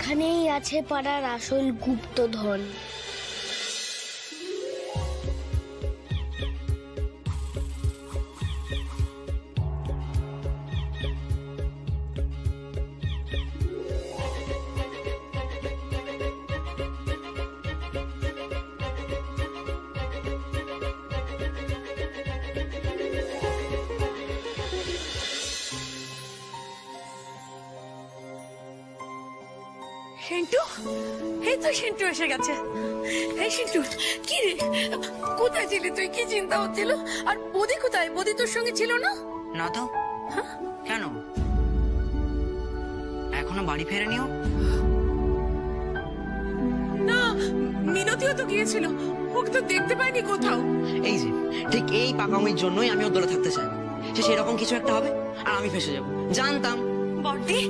এখানেই আছে পাড়ার আসল গুপ্তধন। সিন্টু, এই তো সিন্টু এসে গেছে। এই সিন্টু, কি রে, কোথায় ছিলি তুই? কি চিন্তা হচ্ছিল? আর বদি কোথায়? বদি তোর সঙ্গে ছিল না? না তো। কেন এখনো বাড়ি ফেরেনিও? না, মিনতিও তো গিয়েছিল, ওকে তো দেখতে পাইনি কোথাও। এই যে ঠিক এই পাকামির জন্যই আমি ওর দলে থাকতে চাই না। যে সেরকম কিছু একটা হবে আর আমি ফেসে যাবো, জানতাম। বর্দি,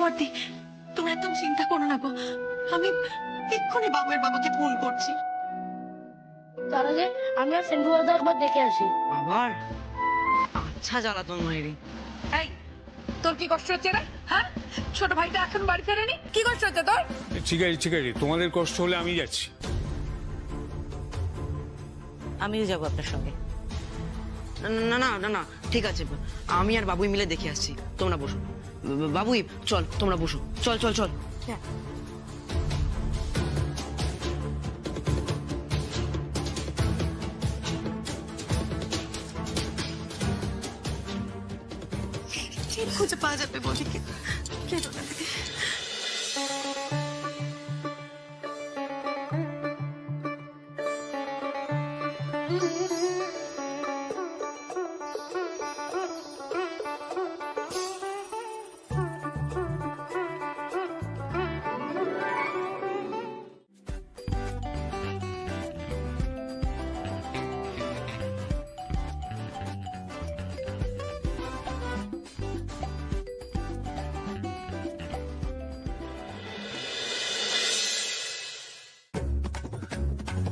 বর্দি, তুমি একদম চিন্তা করো না গো, আমি এক্ষুনি বাবুয়ের বাবাকে ফোন করছি। তার আগে আমি আর সেন্টু দাদা একবার দেখে আসি। আবার আচ্ছা জ্বালাতন মাইরি। এই, তোর কি কষ্ট হচ্ছে রে? হ্যাঁ, ছোট ভাইটা এখন বাড়ি ফেরেনি, কি কষ্ট হচ্ছে তোর? ঠিক আছে ঠিক আছে, তোমাদের কষ্ট হলে আমি যাচ্ছি। আমিও যাবো আপনার সঙ্গে। না না না না, ঠিক আছে, আমি আর বাবুই মিলে দেখে আসছি, তোমরা বসো। বাবুই চল, তোমরা বসো, চল চল চল। কি খুঁজে পাওয়া যাবে বদিকে? কেন না দিদি?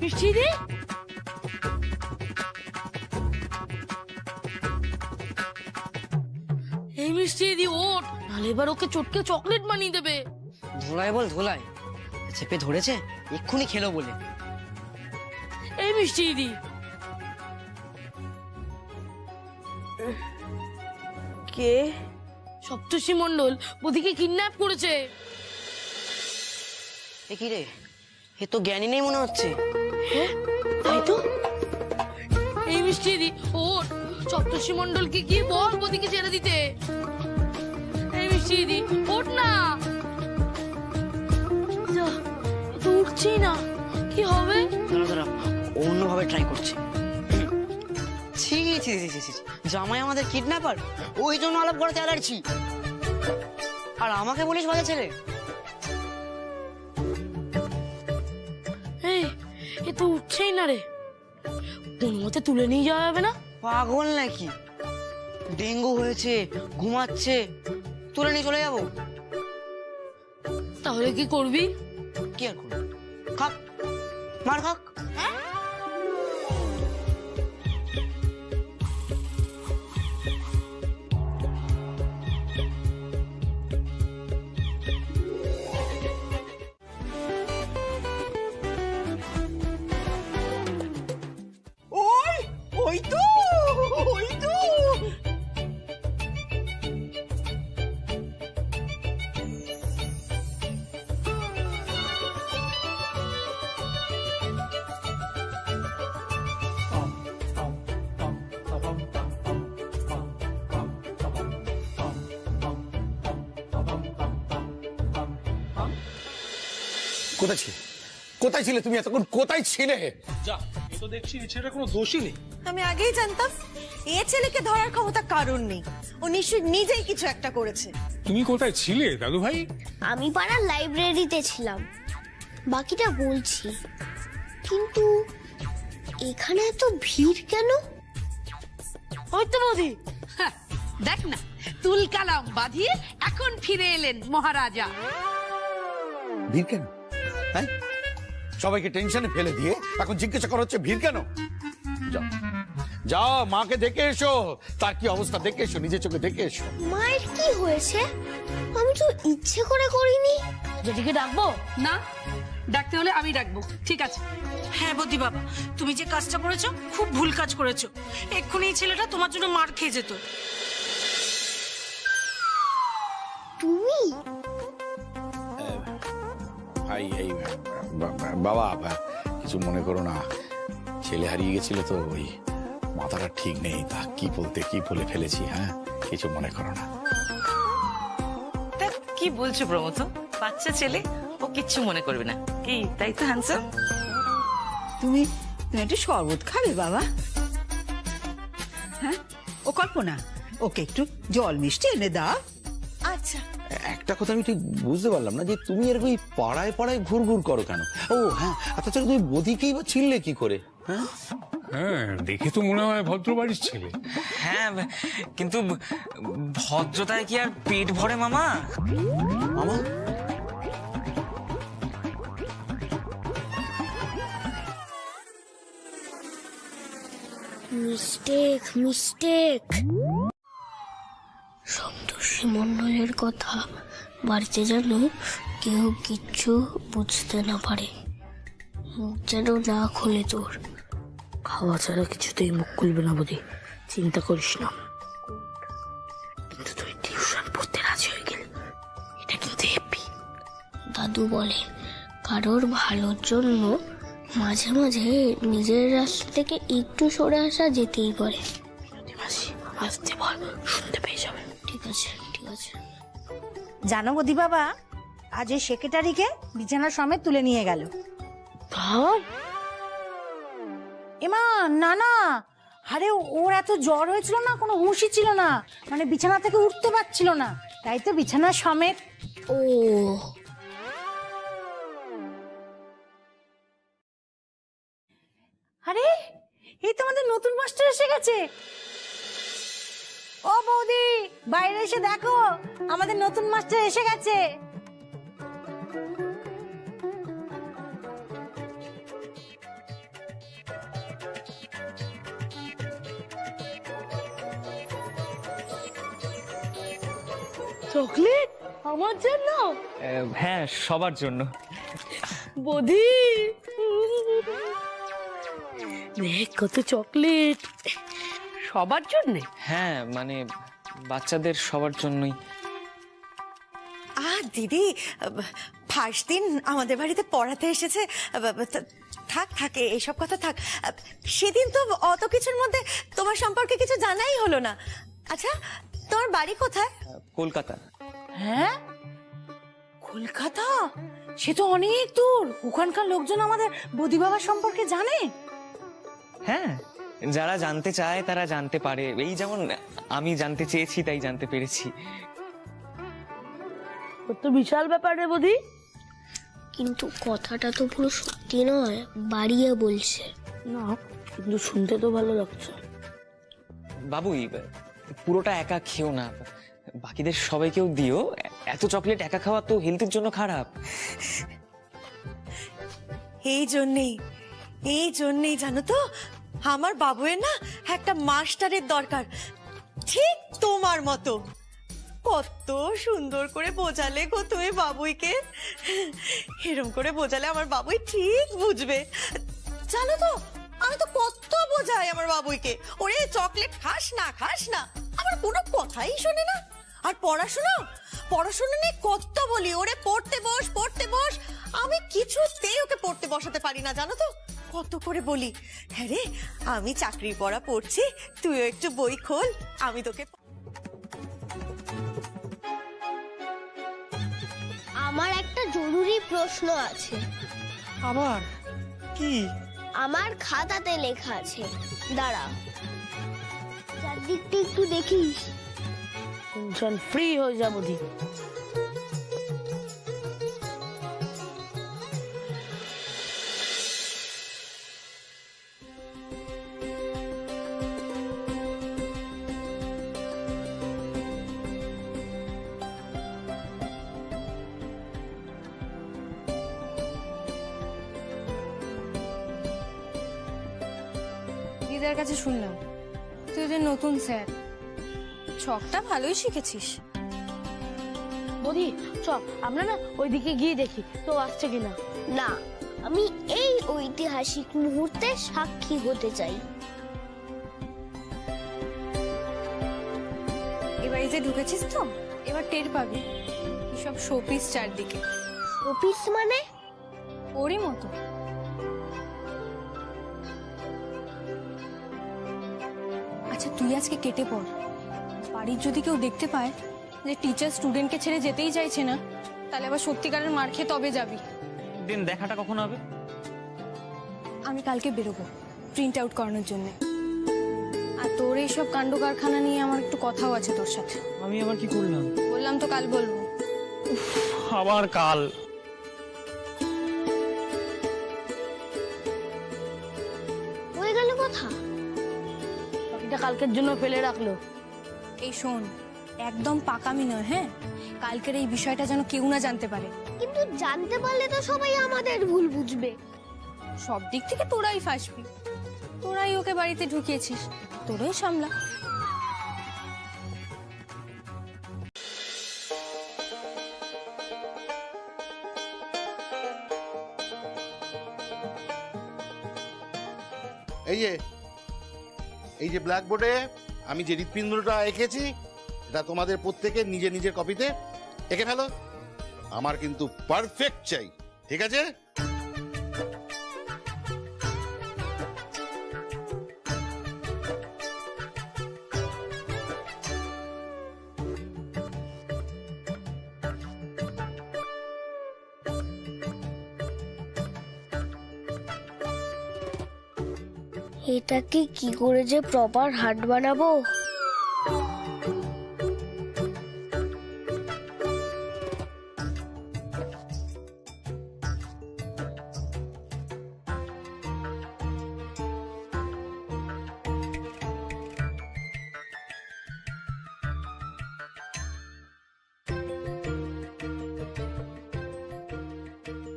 মিষ্টি দি, এই মিষ্টি দি ওঠ, নাহলে এবার ওকে চটকে চকলেট বানিয়ে দেবে। ধোলাই বল ধোলাই, চেপে ধরেছে, এক্ষুনি খেলো বলে। এই মিষ্টি দি, কে? সপ্তর্ষি মণ্ডল বদিকে কিডন্যাপ করেছে। এ কি রে, এ তো জ্ঞানী নেই মনে হচ্ছে। হ্যাঁ তাই তো। এই মিষ্টি দি ওঠ, সপ্তর্ষি মণ্ডলকে গিয়ে বল বদিকে ছেড়ে দিতে। এই মিষ্টি দি ওঠ না। যা, এ তো উঠছেই না, কি হবে? দাঁড়া দাঁড়া, অন্যভাবে ট্রাই করছে। ছি ছি ছি ছি ছি, জামাই আমাদের কিডন্যাপার, ওই জন্য আলাপ করাতে অ্যালার্জি। আর আমাকে বলিস বাজে ছেলে? এই, এ তো উঠছেই না রে, কোন মতে তুলে নিয়ে যাওয়া যাবে না? পাগল নাকি? ডেঙ্গু হয়েছে, ঘুমাচ্ছে, তুলে নিয়ে চলে যাবো? তাহলে কি করবি? কি আর করবো, খাক, মার খাক। ওই, ওই তো, ওই তো। কোথায় ছিলে? কোথায় ছিলে তুমি এতক্ষণ? কোথায় ছিলে? যা, এ তো দেখছি এ ছেলেটার কোনো দোষই নেই। আমি আগেই জানতাম এ ছেলেকে ধরার ক্ষমতা কারণ নেই, ও নিশ্চয়ই নিজেই কিছু একটা করেছে। তুমি কোথায় ছিলে দাদু ভাই? আমি পাড়ার লাইব্রেরিতে ছিলাম, বাকিটা বলছি। কিন্তু এখানে এত ভিড় কেন? ওই তো বৌদি, দেখ না, তুল কালাম বাঁধিয়ে এখন ফিরে এলেন মহারাজা। ভিড় কেন? হ্যাঁ, সবাইকে টেনশনে ফেলে দিয়ে এখন জিজ্ঞাসা করা হচ্ছে ভিড় কেন? যাও যাও মাকে দেখে এসো, তার কি অবস্থা দেখে এসো, নিজের চোখে দেখে এসো। মায়ের কি হয়েছে? আমি তো ইচ্ছে করে করিনি। জেঠিকে ডাকবো? না, ডাকতে হলে আমি ডাকবো। ঠিক আছে। হ্যাঁ বৌদি বাবা, তুমি যে কাজটা করেছো খুব ভুল কাজ করেছো। এক্ষুনি এই ছেলেটা তোমার জন্য মার খেয়ে যেত। তুমি বাবা কিছু মনে করো না, ছেলে হারিয়ে গেছিল তো ওই মাথাটা ঠিক নেই, তা কি বলে ফেলেছি। হ্যাঁ, কিছু মনে করো না। কি বলছো প্রমথ? বাচ্চা ছেলে, ও কিচ্ছু মনে করবে না। কি তাই তো হ্যান্ডসাম? তুমি তুমি একটু শরবত খাবে বাবা? হ্যাঁ, ও কল্পনা, ওকে একটু জল মিষ্টি এনে দাও। আচ্ছা। একটা কথা আমি ঠিক বুঝতে পারলাম না, যে তুমি এরকম পাড়ায় পাড়ায় ঘুরঘুর করো কেন? ও হ্যাঁ, আচ্ছা তুমি বদিকেই বা ছিললে কি করে? হ্যাঁ হ্যাঁ, দেখে তো মনে হয় ভদ্র বাড়ির ছেলে। হ্যাঁ, কিন্তু ভদ্রতায় কি আর পেট ভরে মামা? মামা, মিস্টেক। সপ্তর্ষি মণ্ডলের কথা বাড়িতে যেন কেউ কিচ্ছু বুঝতে না পারে, মুখ যেন না খোলে তোর। খাওয়া ছাড়া কিছুতেই মুখ খুলবে না বৌদি, চিন্তা করিস না। কিন্তু তুই টিউশন পড়তে রাজি হয়ে গেলি, এটা কিন্তু হ্যাপি। দাদু বলে কারোর ভালোর জন্য মাঝে মাঝে নিজের রাস্তা থেকে একটু সরে আসা যেতেই পারে। মাসি আসতে বল, শুনতে পেয়ে যাবে। ঠিক আছে, ঠিক আছে। জানো বদি বাবা, আজ এই সেক্রেটারিকে বিছানা সমেত তুলে নিয়ে গেল। ভাই এমা না না, আরে ওর এত জ্বর হয়েছিল না, কোনো হুঁশই ছিল না, মানে বিছানা থেকে উঠতে পারছিল না, তাই তো বিছানা সমেত। ও আরে এই তো আমাদের নতুন মাস্টার এসে গেছে। ও বৌদি, বাইরে এসে দেখো, আমাদের নতুন মাস্টার এসে গেছে। চকলেট আমার জন্য? হ্যাঁ, সবার জন্য। বৌদি দেখ কত চকলেট, সবার জন্যে? হ্যাঁ, মানে বাচ্চাদের সবার জন্যই। দিদি, ফার্স্ট দিন আমাদের বাড়িতে পড়াতে এসেছে, থাক থাকে এসব কথা থাক। সেদিন তো অত কিছুর মধ্যে তোমার সম্পর্কে কিছু জানাই হলো না। আচ্ছা, তোমার বাড়ি কোথায়? কলকাতা। হ্যাঁ, কলকাতা? সে তো অনেক দূর। ওখানকার লোকজন আমাদের বদি বাবার সম্পর্কে জানে? হ্যাঁ, যারা জানতে চায় তারা জানতে পারে। এই যেমন আমি জানতে চেয়েছি, তাই জানতে পেরেছি। তো বিশাল ব্যাপার রে বৌদি। কিন্তু কথাটা তো পুরো সত্যি নয়, বাড়িয়ে বলছে। না, কিন্তু শুনতে তো ভালো লাগছে। বাবুই, পুরোটা একা খেও না, বাকিদের সবাইকেও দিও। এত চকলেট একা খাওয়া তো হেলথের জন্য খারাপ। এই জন্যেই জানো তো, আমার বাবুয়ের না একটা মাস্টারের দরকার, ঠিক তোমার মতো। কত সুন্দর করে বোঝালে গো তুমি বাবুইকে। এরম করে বোঝালে আমার বাবুই ঠিক বুঝবে। জানো তো, আমি তো কত বোঝাই আমার বাবুইকে, ওরে চকলেট খাস না খাস না, আমার কোনো কথাই শোনে না। আর পড়াশোনা নিয়ে কত বলি, ওরে পড়তে বস, আমি কিছুতেই ওকে পড়তে বসাতে পারি না, জানো তো। কত করে বলি, হ্যাঁ রে আমি চাকরির পড়া পড়ছি, তুইও একটু বই খোল, আমি তোকে। আমার একটা জরুরি প্রশ্ন আছে। আবার কি? আমার খাতাতে লেখা আছে, দাঁড়া, চারদিকটা একটু দেখিস। টেনশন ফ্রি হয়ে যা বৌদি। দিদার কাছে শুনলাম কলেজের নতুন স্যার, ছকটা ভালোই শিখেছিস। বৌদি চ আমরা না ওইদিকে গিয়ে দেখি তো আসছে কিনা। না, আমি এই ঐতিহাসিক মুহূর্তে সাক্ষী হতে চাই। এ বাড়িতে ঢুকেছিস তো, এবার টের পাবি সব শোপিস চারদিকে। অফিস মানে? ওরই মতো। আচ্ছা তুই আজকে কেটে পড়, বাড়ির যদি কেউ দেখতে পায় যে টিচার স্টুডেন্টকে ছেড়ে যেতেই চাইছে না, তাহলে আবার সত্যিকারের মার খেয়ে তবে যাবি। দিন দেখাটা কখন হবে? আমি কালকে বেরোবো প্রিন্ট আউট করানোর জন্য। আর তোর এইসব কাণ্ড কারখানা নিয়ে আমার একটু কথাও আছে তোর সাথে। আমি আবার কি করলাম? বললাম তো কাল বলবো। আবার কাল? হয়ে গেল কথা। এটা কালকের জন্য ফেলে রাখলো। এই শোন, একদম পাকামি নয়, হ্যাঁ? কালকের এই বিষয়টা যেন কেউ না জানতে পারে। কিন্তু জানতে পারলে তো সবাই আমাদের ভুল বুঝবে। সব দিক থেকে তোরাই ফাঁসবি, তোরাই ওকে বাড়িতে ঢুকিয়েছিস, তোরাই সামলা। এই যে ব্ল্যাকবোর্ডে আমি যে হৃৎপিণ্ডটা এঁকেছি, এটা তোমাদের প্রত্যেকের নিজের নিজের কপিতে এঁকে ফেলো। আমার কিন্তু পারফেক্ট চাই, ঠিক আছে? এটাকে কি করে যে প্রপার হার্ট বানাবো?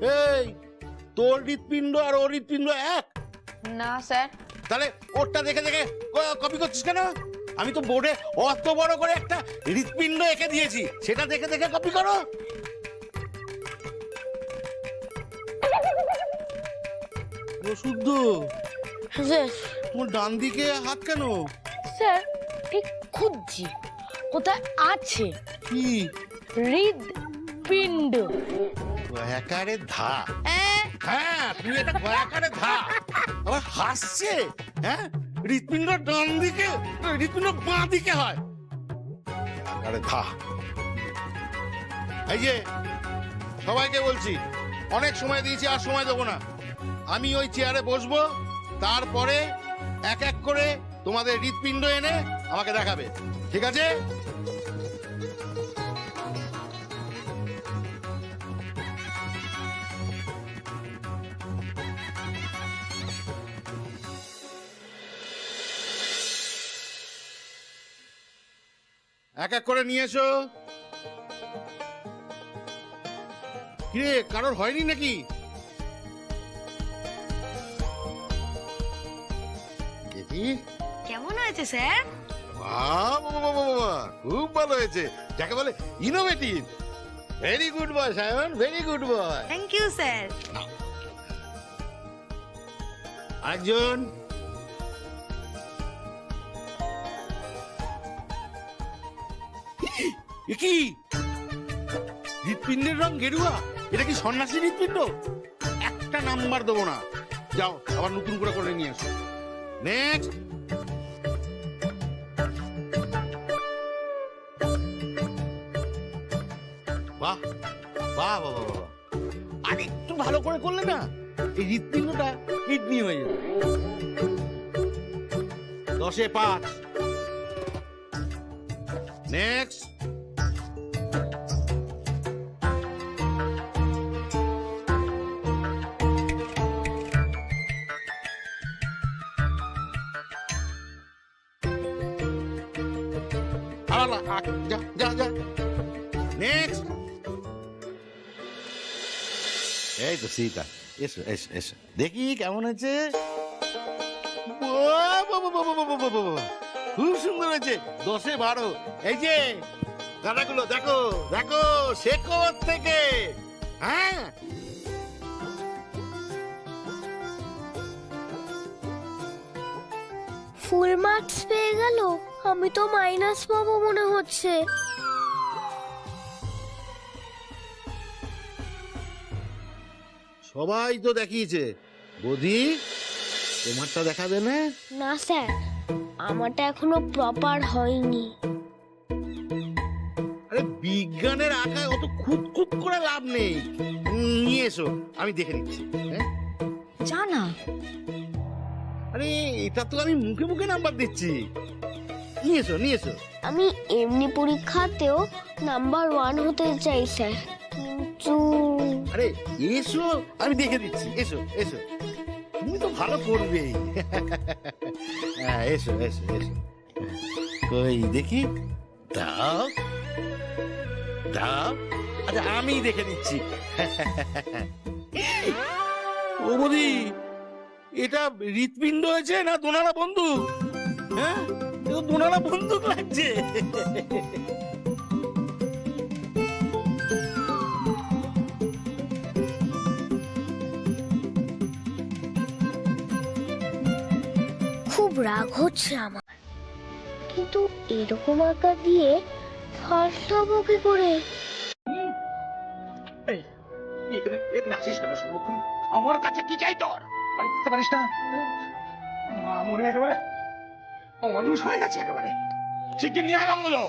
এই তোর হৃৎপিণ্ড আর ওর হৃৎপিণ্ড এক না স্যার। তাহলে ওরটা দেখে দেখে কপি করছিস কেন? আমি তো বোর্ডে অত বড় করে একটা হৃৎপিণ্ড এঁকে দিয়েছি, সেটা দেখে দেখে কপি করো। শুদ্ধ স্যার তোমার ডান দিকে হাত কেন? স্যার ঠিক খুঁজছি কোথায় আছে কি? হৃদপিণ্ড। একারে ধা। হ্যাঁ তুমি এটা একারে ধা। আবার হাসছে। হ্যাঁ হৃৎপিণ্ড ডান দিকে, হৃৎপিণ্ড বাঁ দিকে হয়। একারে ধা। এই যে সবাইকে বলছি, অনেক সময় দিয়েছি, আর সময় দেবো না। আমি ওই চেয়ারে বসবো, তারপরে এক এক করে তোমাদের হৃৎপিণ্ড এনে আমাকে দেখাবে, ঠিক আছে? এক এক করে নিয়ে এসো। কিরে, কারোর হয়নি নাকি? কেমন হয়েছে স্যার? খুব ভালো হয়েছে, যাকে বলে innovative. Very good boy Sayan, very good boy. Thank you sir. আরেকজন। কি হৃৎপিণ্ডের রং গেরুয়া? এটা কি সন্ন্যাসী হৃৎপিণ্ড? একটা নাম্বার দেবো না। যাও আবার নতুন করে করে নিয়ে আসো। নেক্সট। বাহ বাহ বাহ বাহ, আর একটু ভালো করে করলে না এই হৃৎপিণ্ডটা কিডনি হয়ে যাবে। 10-এ 5। নেক্সট। যা যা যা। নেক্সট। এই তো সীতা, এসো এসো এসো, দেখি কেমন হয়েছে। খুব সুন্দর হয়েছে, 10-এ 12। এই যে গানাগুলো দেখো দেখো, শেখো ওর থেকে। হ্যাঁ, ফুল মার্কস পেয়ে গেল, আমি তো মাইনাস পাবো মনে হচ্ছে। সবাই তো দেখিয়েছে, বৌদি তোমারটা দেখাবে না? না স্যার, আমারটা এখনো প্রপার হয়নি। আরে বিজ্ঞানের আঁকায় অত খুঁত খুঁত করে লাভ নেই। নিয়ে এসো, আমি দেখে নিচ্ছি। হ্যাঁ জানা, আরে এটা তো আমি মুখে মুখে নাম্বার দিচ্ছি। নিয়ে এসো নিয়ে এসো। আমি এমনি পরীক্ষাতেও নাম্বার 1 হতে চাই স্যার, কিন্তু আরে এসো, আমি দেখে দিচ্ছি। এসো এসো, তুমি তো ভালো করবেই। হ্যাঁ এসো এসো এসো। কই দেখি, দাও দাও। আচ্ছা আমি দেখে দিচ্ছি। ও বৌদি, এটা হৃৎপিণ্ড হয়েছে না দোনালা বন্দুক? হ্যাঁ, দোনালা বন্দুক লাগছে। খুব রাগ হচ্ছে আমার, কিন্তু এরকম আঁকা দিয়ে ফার্স্ট হবো কি করে? আমার কাছে কি চাই তোর? বুঝতে পারিস না, মনে একেবারে অমানুষ হয়ে গেছে একেবারে। শিগগির নিয়ে আয় বাংলো।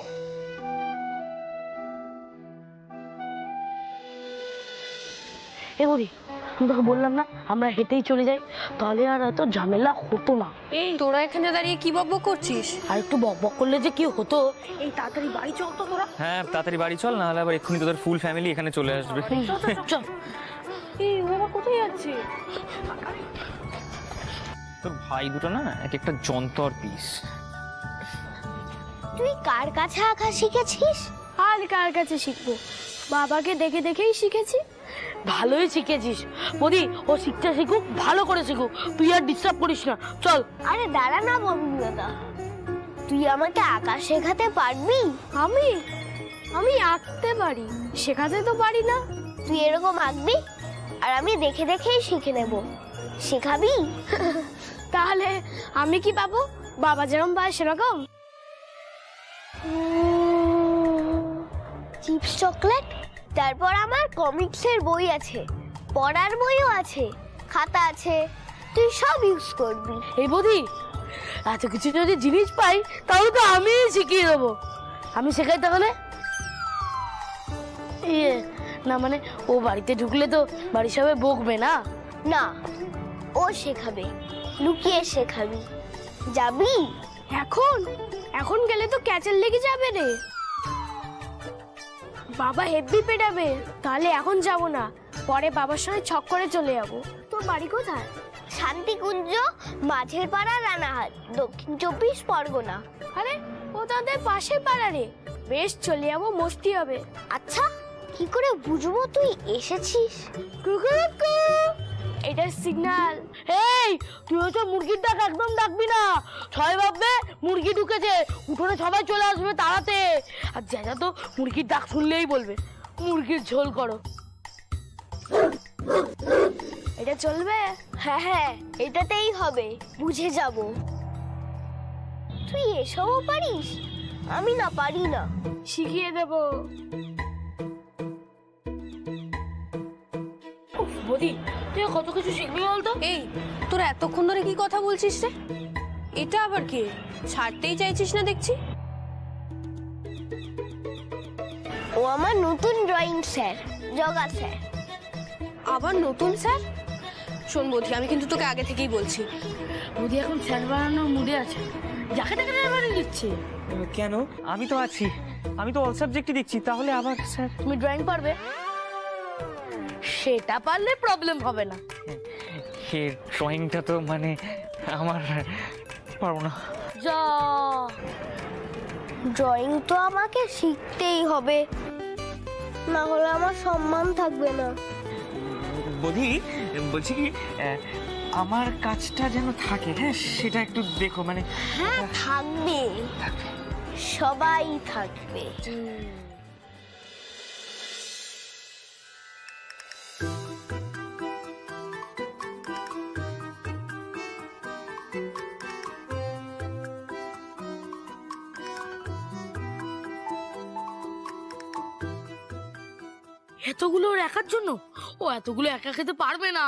এ বলি, আমি তোকে বললাম না আমরা হেঁটেই চলে যাই, তাহলে আর এত ঝামেলা হতো না। এই তোরা এখানে দাঁড়িয়ে কি বকবক করছিস? আর একটু বকবক করলে যে কি হতো। এই তাড়াতাড়ি বাড়ি চল তো তোরা। হ্যাঁ তাড়াতাড়ি বাড়ি চল, না হলে আবার এক্ষুনি তোদের ফুল ফ্যামিলি এখানে চলে আসবে। চল। এই ওরা কোথায় যাচ্ছে? তোর ভাই দুটো না এক একটা যন্তর পিস। তুই কার কাছে আঁকা শিখেছিস? আর কার কাছে শিখবো, বাবাকে দেখে দেখেই শিখেছি। ভালোই শিখেছিস বদি, ও শিখতে শিখুক, ভালো করে শিখুক, তুই আর ডিস্টার্ব করিস না। চল। আরে দাঁড়া না বন্ধু দাদা, তুই আমাকে আঁকা শেখাতে পারবি? আমি আমি আঁকতে পারি, শেখাতে তো পারি না। তুই এরকম আঁকবি আর আমি দেখে দেখেই শিখে নেব, শেখাবি? তাহলে আমি কি পাবো? বাবা যেরকম পায় সেরকম? চিপস চকলেট, তারপর আমার কমিক্সের বই আছে, পড়ার বইও আছে, খাতা আছে, তুই সব ইউজ করবি। এই বদি, এত কিছু যদি জিনিস পাই তাহলে তো আমি শিখিয়ে দেবো। আমি শেখাই তাহলে? ইয়ে না, মানে ও বাড়িতে ঢুকলে তো বাড়ির সবাই বকবে না? না, ও শেখাবে, লুকিয়ে শেখাবি। যাবি? এখন এখন গেলে তো ক্যাচের লেগে যাবে রে, বাবা হেব্বি পেটাবে। তাহলে এখন যাব না, পরে বাবার সঙ্গে ছক করে চলে যাব। তোর বাড়ি কোথায়? শান্তিকুঞ্জ, মাঝের পাড়া, রানাহাট, দক্ষিণ 24 পরগনা। আরে ও তাদের পাশের পাড়া রে, বেশ চলে যাবো, মস্তি হবে। আচ্ছা, কি করে বুঝবো তুই এসেছিস? কুকুরুকু, এটা সিগন্যাল। এই তুই হচ্ছে মুরগির ডাক একদম ডাকবি না, সবাই ভাববে মুরগি ঢুকেছে, উঠোনে সবাই চলে আসবে তাড়াতে। আর যা তো মুরগির ডাক শুনলেই বলবে মুরগির ঝোল করো। এটা চলবে? হ্যাঁ হ্যাঁ, এটাতেই হবে, বুঝে যাব। তুই এসবও পারিস? আমি না পারি না। শিখিয়ে দেবো। বদি, তুই কত কিছু শিখবি বলতো। এই তোরা এতক্ষণ ধরে কি কথা বলছিস রে? এটা আবার কি? ছাড়তেই চাইছিস না দেখছি। ও আমার নতুন ড্রয়িং স্যার, জগা স্যার। আবার নতুন স্যার? শোন বধি, আমি কিন্তু তোকে আগে থেকেই বলছি, বদি এখন স্যার বানানোর মুডে আছে, যাকে তাকে স্যার বানিয়ে দিচ্ছে। কেন? আমি তো আছি, আমি তো অল সাবজেক্টই দিচ্ছি, তাহলে আবার স্যার? তুমি ড্রয়িং পারবে? সেটা পারলে প্রবলেম হবে না। এই ড্রয়িংটা তো মানে আমার পারবো না। যা, ড্রয়িং তো আমাকে শিখতেই হবে, না হলে আমার সম্মান থাকবে না। বধি, বলছি কি আমার কাজটা যেন থাকে, হ্যাঁ সেটা একটু দেখো, মানে হ্যাঁ থাকবে, সবাই থাকবে। এতগুলো ওর একার জন্য? ও এতগুলো একা খেতে পারবে না।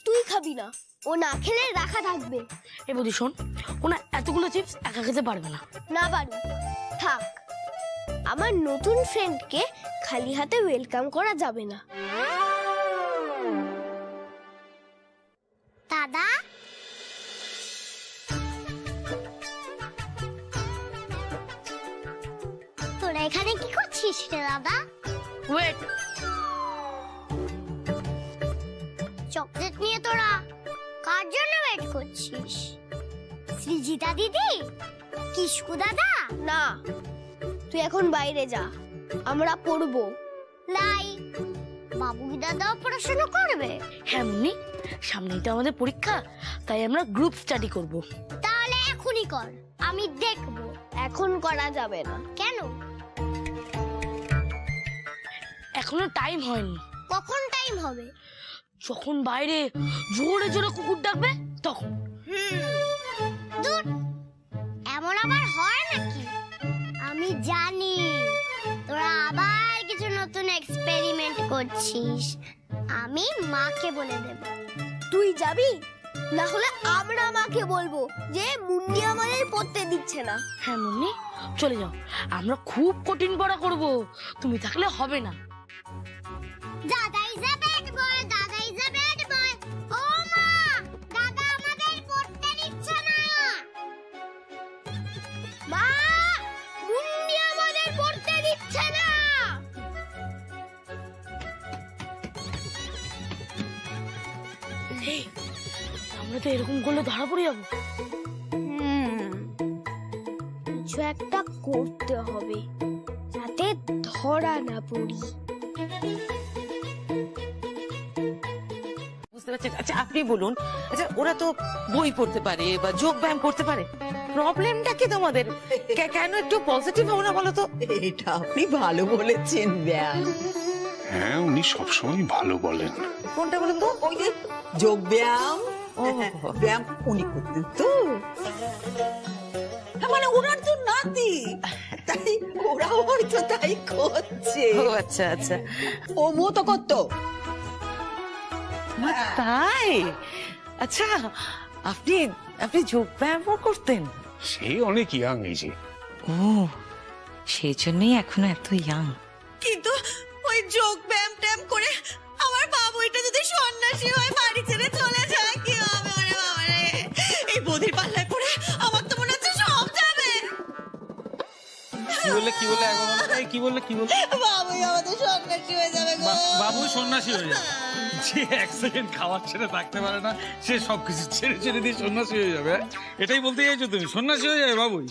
তুই খাবি না, ও না খেলে রাখা থাকবে। এ বৌদি শোন, ও না এতগুলো চিপস একা খেতে পারবে না। না পারু, থাক। আমার নতুন ফ্রেন্ডকে খালি হাতে ওয়েলকাম করা যাবে না। দাদা, তোরা এখানে কি করছিস রে দাদা? ওয়েট, চকলেট নিয়ে তোরা কার জন্য ওয়েট করছিস? সৃজিতা দিদি, কিসকু দাদা? না, তুই এখন বাইরে যা, আমরা পড়বো। লাই, বাবুই দাদাও পড়াশোনা করবে? হ্যাঁ মুন্নি, সামনেই তো আমাদের পরীক্ষা, তাই আমরা গ্রুপ স্টাডি করব। তাহলে এখনই কর, আমি দেখব। এখন করা যাবে না। কেন? এখনো টাইম হয়নি। কখন টাইম হবে? যখন বাইরে জোরে জোরে কুকুর ডাকবে তখন। দূর, এমন আবার হয় নাকি? আমি জানি তোরা আবার কিছু নতুন এক্সপেরিমেন্ট করছিস। আমি মাকে বলে দেব। তুই যাবি? না হলে আমরা মাকে বলবো যে মুন্নি আমাদের পড়তে দিচ্ছে না। হ্যাঁ মুন্নি, চলে যাও, আমরা খুব কঠিন পড়া করব, তুমি থাকলে হবে না। দাদা ইজ আ ব্যাড বয়, দাদা ইজ আ ব্যাড বয়। ও মা, দাদা আমাদের পড়তে দিচ্ছে না। মা, মুন্নি আমাদের পড়তে দিচ্ছে না। এই, আমরা তো এরকম করলে ধরা পড়ে যাবো। কিছু একটা করতে হবে যাতে ধরা না পড়ি। বুঝতে পারছেন? আচ্ছা আপনি বলুন, আচ্ছা ওরা তো বই পড়তে পারে বা যোগ ব্যায়াম করতে পারে, প্রবলেমটা কি তোমাদের? কেন একটু পজিটিভ হও না বলো তো? এটা আপনি ভালো বলেছেন ব্যায়াম। হ্যাঁ, উনি সবসময় ভালো বলেন। কোনটা বলুন তো? ওই যে যোগ ব্যায়াম, ব্যায়াম উনি করতেন তো। মানে ওনার তো নাতি, তাই ওরাও হয়তো তাই করছে। ও আচ্ছা আচ্ছা, ও মো তো করতো। তাই? আচ্ছা, আপনি আপনি যোগ ব্যায়ামও করতেন? সে অনেক ইয়াং এজে। ও, সেই জন্যই এখনো এত ইয়াং। কিন্তু ওই যোগ ব্যায়াম ট্যায়াম করে আমার বাবুইটা যদি সন্ন্যাসী হয়ে বাড়ি ছেড়ে চলে যায়, কি হবে? ওরে বাবা রে, এই বধির পাল্লায় পড়ে আমার তো মনে হচ্ছে সব যাবে। কি বললে কি বললে কি বললে কি বললে? বাবুই আমাদের সন্ন্যাসী হয়ে যাবে গো। বাবু সন্ন্যাসী হয়ে যাবে? যে এক সেকেন্ড খাবার ছেড়ে থাকতে পারে না, সে সবকিছু ছেড়ে ছেড়ে দিয়ে সন্ন্যাসী হয়ে যাবে? এটাই বলতে চাইছো তুমি? সন্ন্যাসী হয়ে যাবে বাবুই?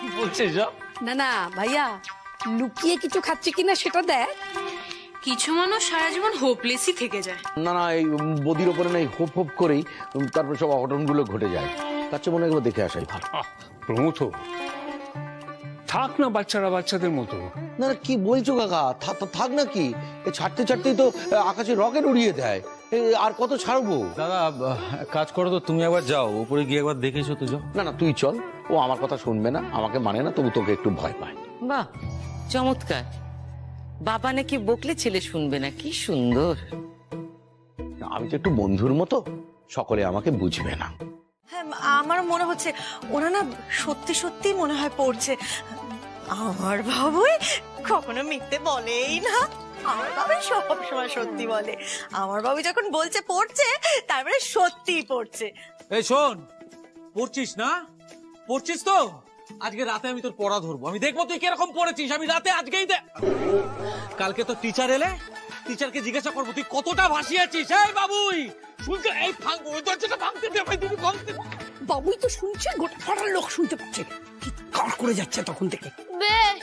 কি বলছে সব? না না ভাইয়া, লুকিয়ে কিছু খাচ্ছে কিনা সেটা দেখ। কিছু মানুষ সারা জীবন হোপলেসই থেকে যায়। না না, এই বদির ওপরে না হোপ হোপ করেই তারপর সব অঘটনগুলো ঘটে যায়। তার চেয়ে মনে হয় একবার দেখে আসাই ভালো। প্রমথ, থাক না বাচ্চারা বাচ্চাদের মতো। না না, কি বলছো কাকা? থাক না কি? ছাড়তে ছাড়তেই তো আকাশে রকেট উড়িয়ে দেয়। আর কত ছাড়বো? দাদা কাজ করো তো, তুমি একবার যাও উপরে গিয়ে একবার দেখেছো তো। যাও না না, তুই চল। ও আমার কথা শুনবে না, আমাকে মানে না, তবু তোকে একটু ভয় পায়। বাহ, চমৎকার। বাবা নাকি বকলে ছেলে শুনবে না, কি সুন্দর। আমি তো একটু বন্ধুর মতো, সকলে আমাকে বুঝবে না। হ্যাঁ, আমার মনে হচ্ছে ওরা না সত্যি সত্যি মনে হয় পড়ছে। আমার বাবুই কখনো মিথ্যে বলেই না, আমার বাবুই সব সময় সত্যি বলে। আমার বাবু যখন বলছে পড়ছে, তারপরে সত্যিই পড়ছে। এই শোন, পড়ছিস না? পড়ছিস তো? আজকে রাতে আমি তোর পড়া ধরবো, আমি দেখবো তুই কিরকম পড়েছিস। আমি রাতে আজকেই কালকে তো টিচার এলে, টিচারকে জিজ্ঞাসা করবো তুই কতটা ভাসিয়েছিস। এই বাবুই শুনছে? এই ভাঙ, ওই দরজাটা ভাঙতে দে ভাই, তুমি ভাঙতে। বাবুই তো শুনছে, গোটা পাড়ার লোক শুনতে পাচ্ছে, কার করে যাচ্ছে তখন থেকে। বেশ,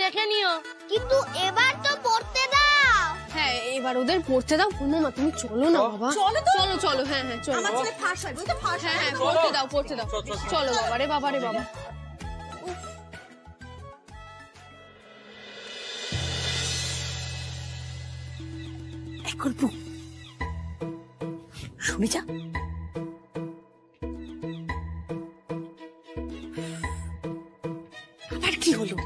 দেখে নিও। কিন্তু এবার তো পড়তে দাও। হ্যাঁ, এবার ওদের পড়তে দাও। পূর্ণিমা তুমি চলো না বাবা, চলো তো। চলো চলো, হ্যাঁ হ্যাঁ চলো। আমার ছেলে ফার্স্ট হয়, বুঝতে ফার্স্ট হ্যাঁ হ্যাঁ পড়তে দাও পড়তে দাও, চলো বাবা রে বাবা রে বাবা। গল্প শুনে যা। আবার কি হলো?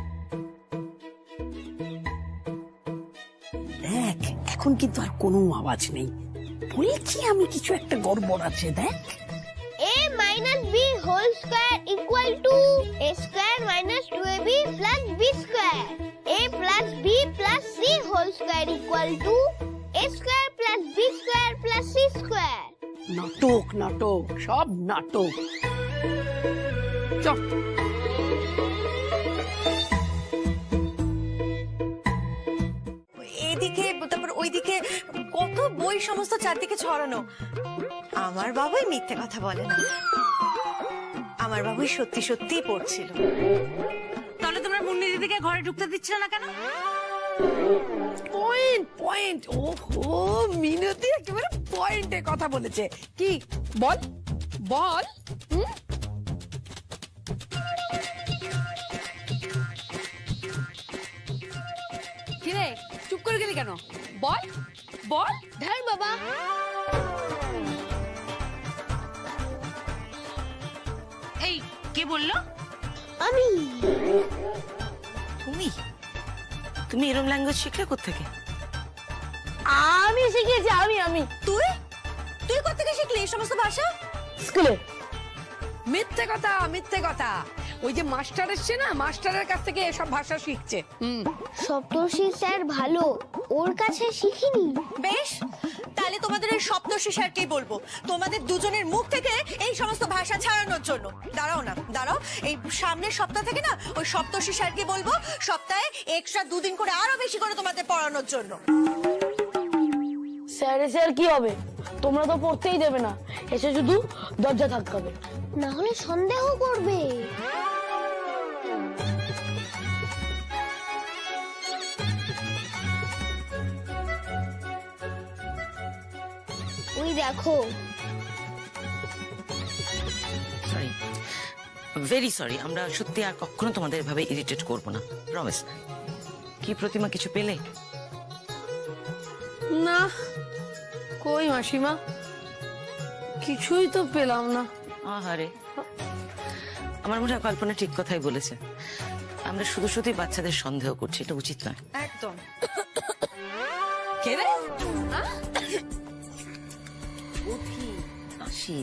দেখ এখন কিন্তু আর কোনো আওয়াজ নেই, বলছি আমি কিছু একটা গড়বড় আছে। দেখ a minus b whole square equal to a square minus 2ab plus b square. a plus b plus c whole square equal to a square plus b square plus c square. নাটক নাটক, সব নাটক। চল এদিকে তারপর ওইদিকে কত বই সমস্ত চারদিকে ছড়ানো। আমার বাবুই মিথ্যে কথা বলে না, আমার বাবুই সত্যি সত্যি পড়ছিল। তাহলে তোমরা মুন্নি দিদিকে ঘরে ঢুকতে দিচ্ছিল না কেন? পয়েন্ট পয়েন্ট, ওহো মিনতি একেবারে পয়েন্টে কথা বলেছে। কি বল বল। কিরে চুপ করে গেলি কেন? বল বল। ধ্যান বাবা, এই কে বললো? আমি। তুমি তুমি এরম ল্যাঙ্গুয়েজ শিখলে কোত্থেকে? আমি শিখেছি, আমি। তুই তুই কোত্থেকে শিখলি এই সমস্ত ভাষা? স্কুলে। মিথ্যে কথা মিথ্যে কথা, ওই যে মাস্টার এসছে না, মাস্টারের কাছ থেকে এসব ভাষা শিখছে। সপ্তর্ষি স্যার ভালো, ওর কাছে শিখিনি। বেশ, তাহলে তোমাদের ওই সপ্তর্ষি স্যারকেই বলবো তোমাদের দুজনের মুখ থেকে এই সমস্ত ভাষা ছাড়ানোর জন্য। দাঁড়াও না, দাঁড়াও, এই সামনের সপ্তাহ থেকে না ওই সপ্তর্ষি স্যারকে বলবো সপ্তাহে এক্সট্রা 2 দিন করে আরো বেশি করে তোমাদের পড়ানোর জন্য। স্যার কি হবে? তোমরা তো পড়তেই দেবে না, এসে শুধু দরজা থাকবে, না হলে সন্দেহ করবে। ওই দেখো। সরি, ভেরি সরি, আমরা সত্যি আর কখনো তোমাদের এভাবে ইরিটেট করবো না, প্রমিস। কি প্রতিমা, কিছু পেলে? না কই মাসিমা, কিছুই তো পেলাম না। আহারে, আমার মনে হয় কল্পনা ঠিক কথাই বলেছে। আমরা শুধু শুধুই বাচ্চাদের সন্দেহ করছি, এটা উচিত নয়। একদম। কে রে? আসি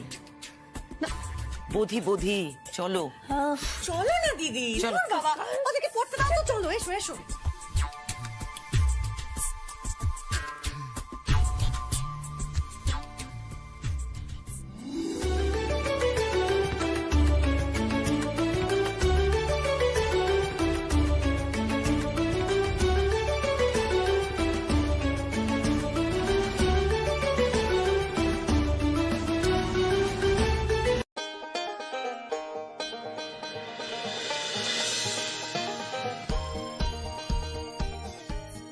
বোধি বোধি, চলো চলো না দিদি, চলো। চলো বাবা, ওদেরকে পড়তে দাও তো, চলো এসো এসো।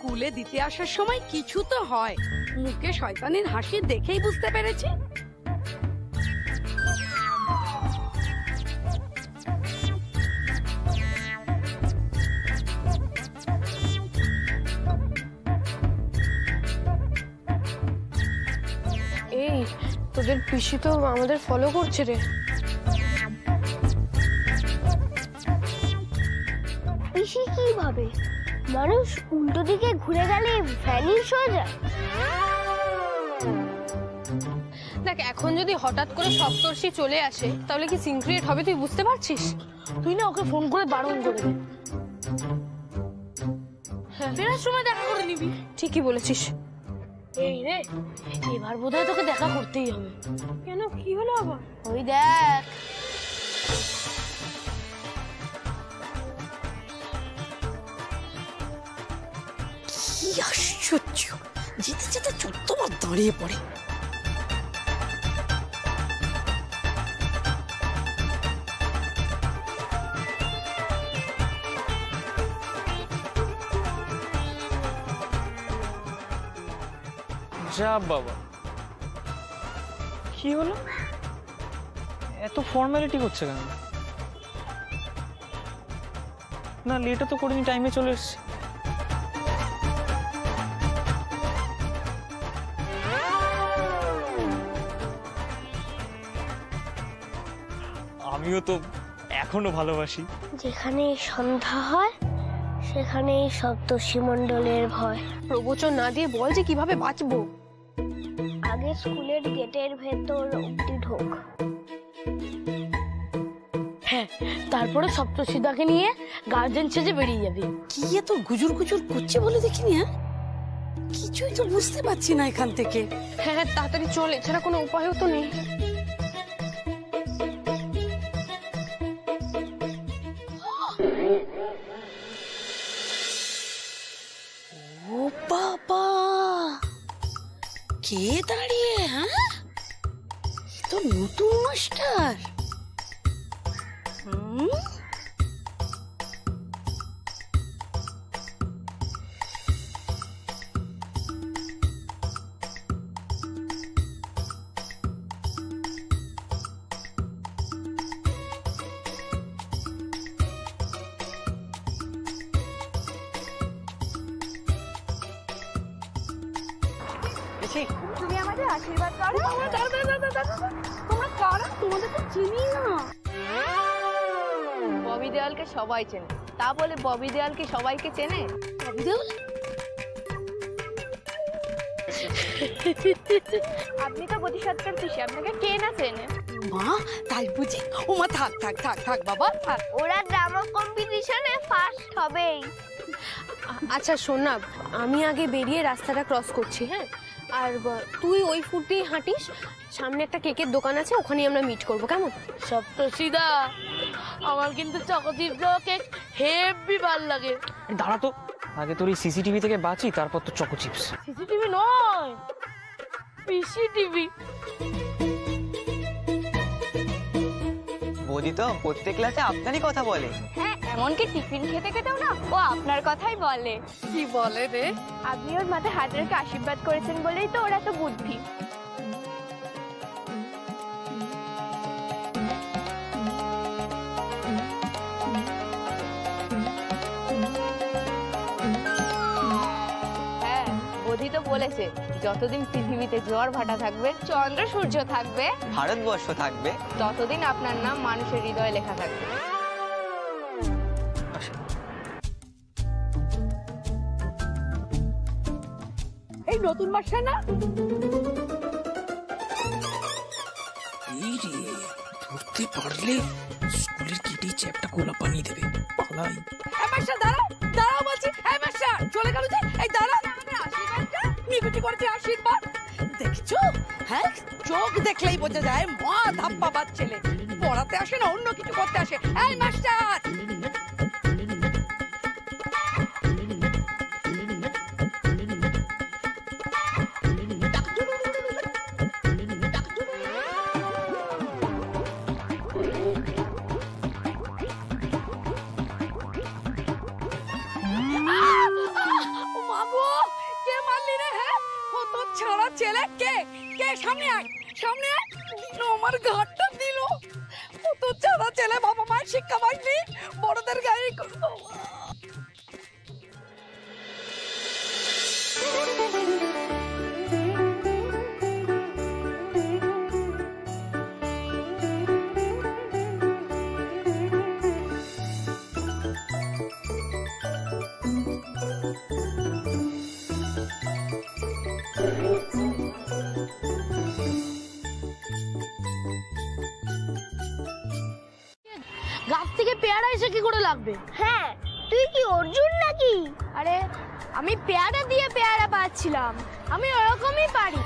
স্কুলে দিতে আসার সময় কিছু তো হয়, মুখে শয়তানের হাসি দেখেই বুঝতে পেরেছি। এই তোদের পিসি তো আমাদের ফলো করছে রে। পিসি কিভাবে? মানুষ উল্টো দিকে ঘুরে গেলে ভ্যানিশ হয়ে যায়। দেখ, এখন যদি হঠাৎ করে সপ্তর্ষি চলে আসে তাহলে কি সিন ক্রিয়েট হবে তুই বুঝতে পারছিস? তুই না ওকে ফোন করে বারণ করে দে। ফেরার সময় দেখা করে নিবি। ঠিকই বলেছিস। এই রে, এবার বোধহয় তোকে দেখা করতেই হবে। কেন, কি হলো আবার? ওই দেখ। কি আশ্চর্য, যেতে যেতে 14 বার দাঁড়িয়ে পড়ে। যা বাবা, কি হলো? এত ফর্মালিটি করছে কেন? না লেটও তো করিনি, টাইমে চলে এসছে। আমিও তো এখনো ভালোবাসি। যেখানে সন্ধ্যা হয় সেখানে সপ্তর্ষিমণ্ডলের ভয়। প্রবচন না দিয়ে বল যে কিভাবে বাঁচবো। আগে স্কুলের গেটের ভেতর অব্দি ঢোক। হ্যাঁ, তারপরে সপ্তর্ষিদাকে নিয়ে গার্জেন সেজে বেরিয়ে যাবি। কি এত গুজুর গুজুর করছে বলে দেখিনি। হ্যাঁ, কিছুই তো বুঝতে পারছি না এখান থেকে। হ্যাঁ হ্যাঁ, তাড়াতাড়ি চল, এছাড়া কোনো উপায়ও তো নেই। ও বাবা, কে দাঁড়িয়ে? হ্যাঁ, এ তো নতুন মাস্টার। তুমি আমাদের আশীর্বাদ করো। তোমরা কারা? তোমাদের তো চিনি না। ববি দেওয়ালকে সবাই চেনে, তা বলে ববি দেওয়াল কি সবাইকে চেনে? ববি দেওয়াল? আপনি তো বোধিসত্ত্বের পিসি, আপনাকে কে না চেনে? মা, তাই বুঝি? ও মা, থাক থাক থাক থাক বাবা, থাক। ওরা ড্রামা কম্পিটিশনে ফার্স্ট হবেই। আচ্ছা শোন না, আমি আগে বেরিয়ে রাস্তাটা ক্রস করছি, হ্যাঁ? আর তুই ওই ফুট দিয়ে হাঁটিস, সামনে একটা কেকের দোকান আছে, ওখানেই আমরা মিট করবো, কেমন? সপ্তর্ষিদা, আমার কিন্তু চকোচিপ কেক হেভি ভাল লাগে। দাঁড়া তো, আগে তোর এই সিসিটিভি থেকে বাঁচি, তারপর তো চকো চিপস। সিসিটিভি নয়, পিসিটিভি। বৌদি তো প্রত্যেক ক্লাসে আপনারই কথা বলে। হ্যাঁ, এমনকি টিফিন খেতে খেতেও না ও আপনার কথাই বলে। কি বলে রে? আপনি ওর মাথায় হাত রেখে আশীর্বাদ করেছেন বলেই তো ওর এত বুদ্ধি। হ্যাঁ, বোধি তো বলেছে যতদিন পৃথিবীতে জোয়ার ভাটা থাকবে, চন্দ্র সূর্য থাকবে, ভারতবর্ষ থাকবে, ততদিন আপনার নাম মানুষের হৃদয়ে লেখা থাকবে। এই নতুন মাস্টার না? এই রে, ধরতে পারলে স্কুলের কিটি চ্যাপটা গোলা বানিয়ে দেবে। পালাই। এই মাস্টার দাঁড়াও, দাঁড়াও বলছি। এই মাস্টার চলে গেল যে। এই দাঁড়াও, আশীর্বাদটা নিকুচি করছে। আশীর্বাদ দেখছো? হ্যাঁ, চোখ দেখলেই বোঝা যায় মা ধাপ্পাবাজ ছেলে। পড়াতে আসে না, অন্য কিছু করতে আসে। এই মাস্টার, ছাড়া ছেলে কে? কে? সামনে আয়, সামনে আয়। দিল আমার ঘাটটা দিল। কত ছাড়া ছেলে, বাবা মায়ের শিক্ষা পাইনি, বড়দের গায়ে করবো। গাছ থেকে পেয়ারা এসে কি করে লাগবে? হ্যাঁ, তুই কি অর্জুন নাকি? আরে আমি পেয়ারা দিয়ে পেয়ারা পাচ্ছিলাম, আমি ওরকমই পারি।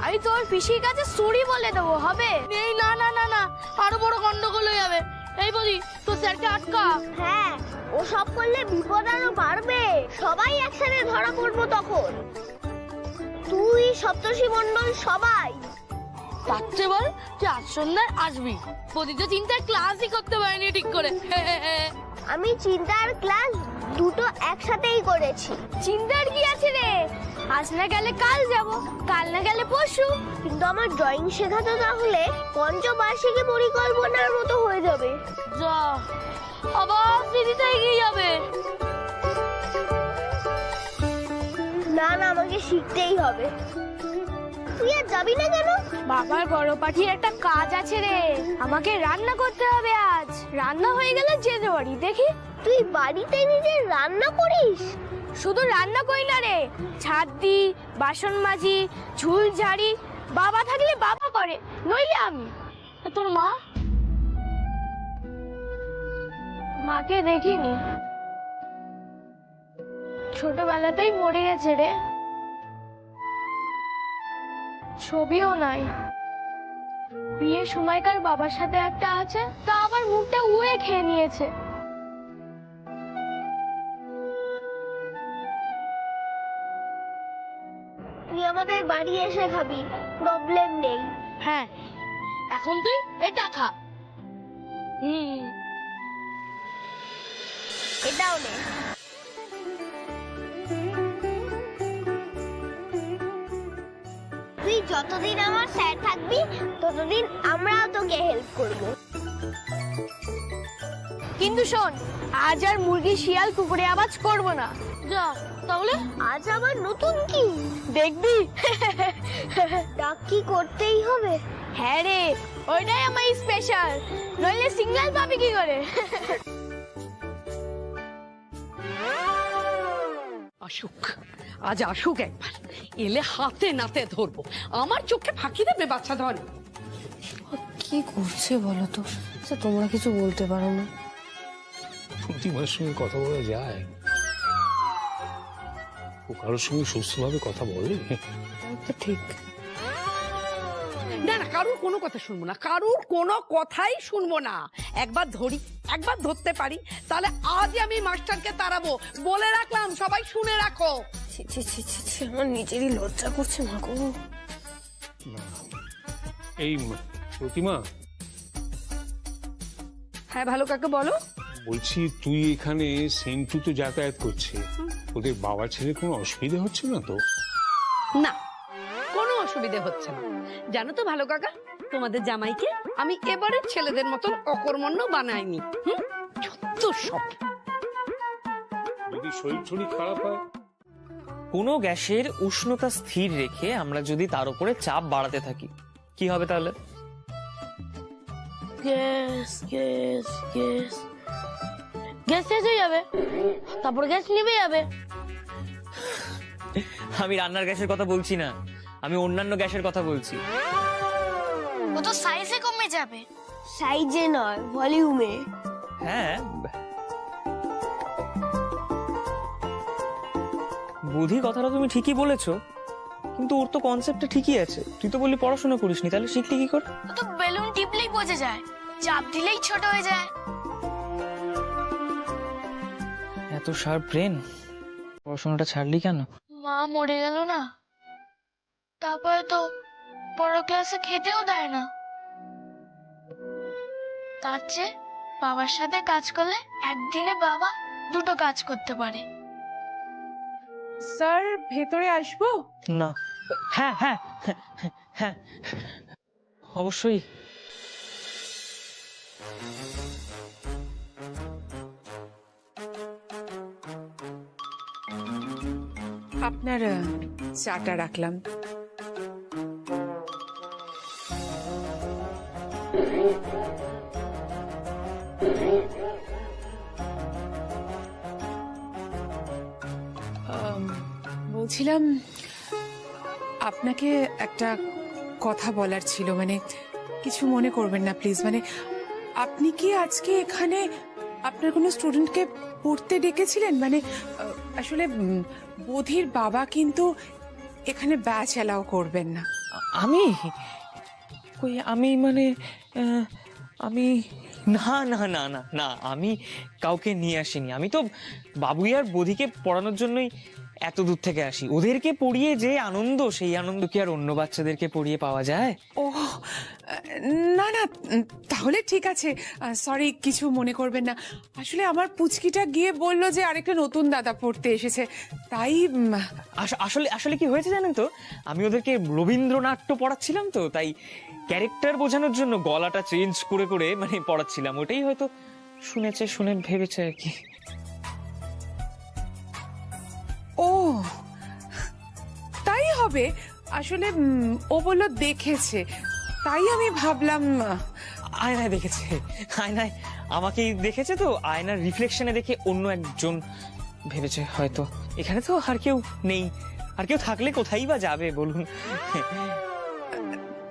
আমি তোর পিসির কাছে সরি বলে দেবো, হবে? এই না না না না, আরো বড় গন্ডগোল হয়ে যাবে। এই বলি, তোর স্যারকে আটকা। হ্যাঁ, ও সব করলে বিপদ আরো বাড়বে, সবাই একসাথে ধরা পড়বো তখন। তুই সপ্তর্ষিমণ্ডল সবাই। তার চেয়ে বল তুই আজ সন্ধ্যায় আসবি। প্রতিটা চিন্তায় ক্লাসই করতে পারিনি ঠিক করে। আমি চিন্তার ক্লাস দুটো একসাথেই করেছি। চিন্তার কি আছে রে, আজ না গেলে কাল যাব, কাল না গেলে পরশু। কিন্তু আমার ড্রয়িং শেখাতে না হলে পঞ্চবার্ষিকী পরিকল্পনার মতো হয়ে যাবে। যা, আবার দিদিতে এগিয়ে যাবে। না না, আমাকে শিখতেই হবে। তুই আর যাবি না কেন? বাবার বড় পাঠির একটা কাজ আছে রে, আমাকে রান্না করতে হবে আজ। রান্না হয়ে গেলে যেতে পারি। দেখি তুই বাড়িতে নিজে রান্না করিস? শুধু রান্না করি না রে, ছাদ দি, বাসন মাজি, ঝুল ঝাড়ি। বাবা থাকলে বাবা করে, নইলে আমি। তোর মা? মাকে দেখিনি, ছোটবেলাতেই মরে গেছে রে। ছবিও নাই। বিয়ের সময়কার বাবার সাথে একটা আছে, তা আবার মুখটা উড়ে খেয়ে নিয়েছে। তুই আমাদের বাড়ি এসে খাবি, প্রবলেম নেই। হ্যাঁ, এখন তুই এটা খা। এটাও নে। তুই যতদিন আমার স্যার থাকবি ততদিন আমরাও তোকে হেল্প করব। কিন্তু শোন, আজ আর মুরগি, শিয়াল, কুকুরে আওয়াজ করব না। যা তাহলে। আজ আবার নতুন কি দেখবি? ডাক কি করতেই হবে? হ্যাঁ রে, ওইটাই আমার স্পেশাল, নইলে সিগন্যাল পাবি কি করে? আসুক, আজ আসুক একবার, এলে হাতে নাতে ধরবো। আমার চোখে ফাঁকি দেবে বাচ্চা ধর। কি করছে বলো তো? আচ্ছা, তোমরা কিছু বলতে পারো না? প্রতিমার সঙ্গে কথা বলা যায়? ও কারোর সঙ্গে সুস্থভাবে কথা বলে? তো ঠিক। না না, কারুর কোনো কথা শুনবো না, কারুর কোনো কথাই শুনবো না। একবার ধরি, একবার ধরতে পারি, তাহলে আজ আমি মাস্টারকে তাড়াবো। বলে রাখলাম, সবাই শুনে রাখো। আমার নিজেরই লজ্জা করছে মা গো। এই প্রতিমা, হ্যাঁ ভালো কাকে বলো। বলছি তুই এখানে সেন্টু তো যাতায়াত করছে, ওদের বাবা ছেলে কোনো অসুবিধা হচ্ছে না তো? না, কোনো অসুবিধে হচ্ছে না। জানো তো ভালো কাকা, তোমাদের জামাইকে আমি এবারের ছেলেদের মতন অকর্মণ্য বানাইনি। যত সব। যদি শরীর টরীর খারাপ হয়? কোনো গ্যাসের উষ্ণতা স্থির রেখে আমরা যদি তার উপরে চাপ বাড়াতে থাকি, কি হবে তাহলে? গ্যাস গ্যাস গ্যাস গ্যাস শেষ হয়ে যাবে, তারপর গ্যাস নিভে যাবে। আমি রান্নার গ্যাসের কথা বলছি না, আমি অন্যান্য গ্যাসের কথা বলছি। ও তো সাইজে কমে যাবে। সাইজে নয়, ভলিউমে। হ্যাঁ, বুদ্ধি কথাটা তুমি ঠিকই বলেছো, কিন্তু ওর তো কনসেপ্টটা ঠিকই আছে। তুই তো বললি পড়াশোনা করিসনি, তাহলে শিখলি কি করে? ও তো বেলুন টিপলেই বোঝা যায়, চাপ দিলেই ছোট হয়ে যায়। এত শার্প ব্রেন, পড়াশোনাটা ছাড়লি কেন? মা মরে গেল না, তারপরে তো বড় ক্লাসে খেতেও দেয় না। তার চেয়ে বাবার সাথে কাজ করলে একদিনে বাবা দুটো কাজ করতে পারে। স্যার, ভেতরে আসবো? না। হ্যাঁ হ্যাঁ হ্যাঁ, অবশ্যই। আপনার চাটা রাখলাম। বলছিলাম, আপনাকে একটা কথা বলার ছিল, মানে কিছু মনে করবেন না প্লিজ। মানে আপনি কি আজকে এখানে আপনার কোনো স্টুডেন্টকে পড়তে ডেকেছিলেন? মানে আসলে বোধির বাবা কিন্তু এখানে ব্যাচ অ্যালাউ করবেন না। আমি কই, আমি মানে আমি না না না না না, আমি কাউকে নিয়ে আসিনি। আমি তো বাবুই আর বোধিকে পড়ানোর জন্যই এত দূর থেকে আসি, ওদেরকে পড়িয়ে যে আনন্দ, সেই আনন্দ কি আর অন্য বাচ্চাদেরকে পড়িয়ে পাওয়া যায়? ও না না, তাহলে ঠিক আছে, সরি, কিছু মনে করবেন না। আসলে আমার পুচকিটা গিয়ে বলল যে আরেকটা নতুন দাদা পড়তে এসেছে, তাই আসলে আসলে কি হয়েছে জানেন তো, আমি ওদেরকে রবীন্দ্রনাট্য পড়াচ্ছিলাম তো, তাই ক্যারেক্টার বোঝানোর জন্য গলাটা চেঞ্জ করে করে মানে পড়াচ্ছিলাম, ওটাই হয়তো শুনেছে, শুনে ভেবেছে আর কি। ও তাই হবে। আসলে ও বললো দেখেছে, তাই আমি ভাবলাম। আয়নায় দেখেছে, আয়নায় আমাকেই দেখেছে তো, আয়নার রিফ্লেকশনে দেখে অন্য একজন ভেবেছে হয়তো। এখানে তো আর কেউ নেই, আর কেউ থাকলে কোথায় বা যাবে বলুন?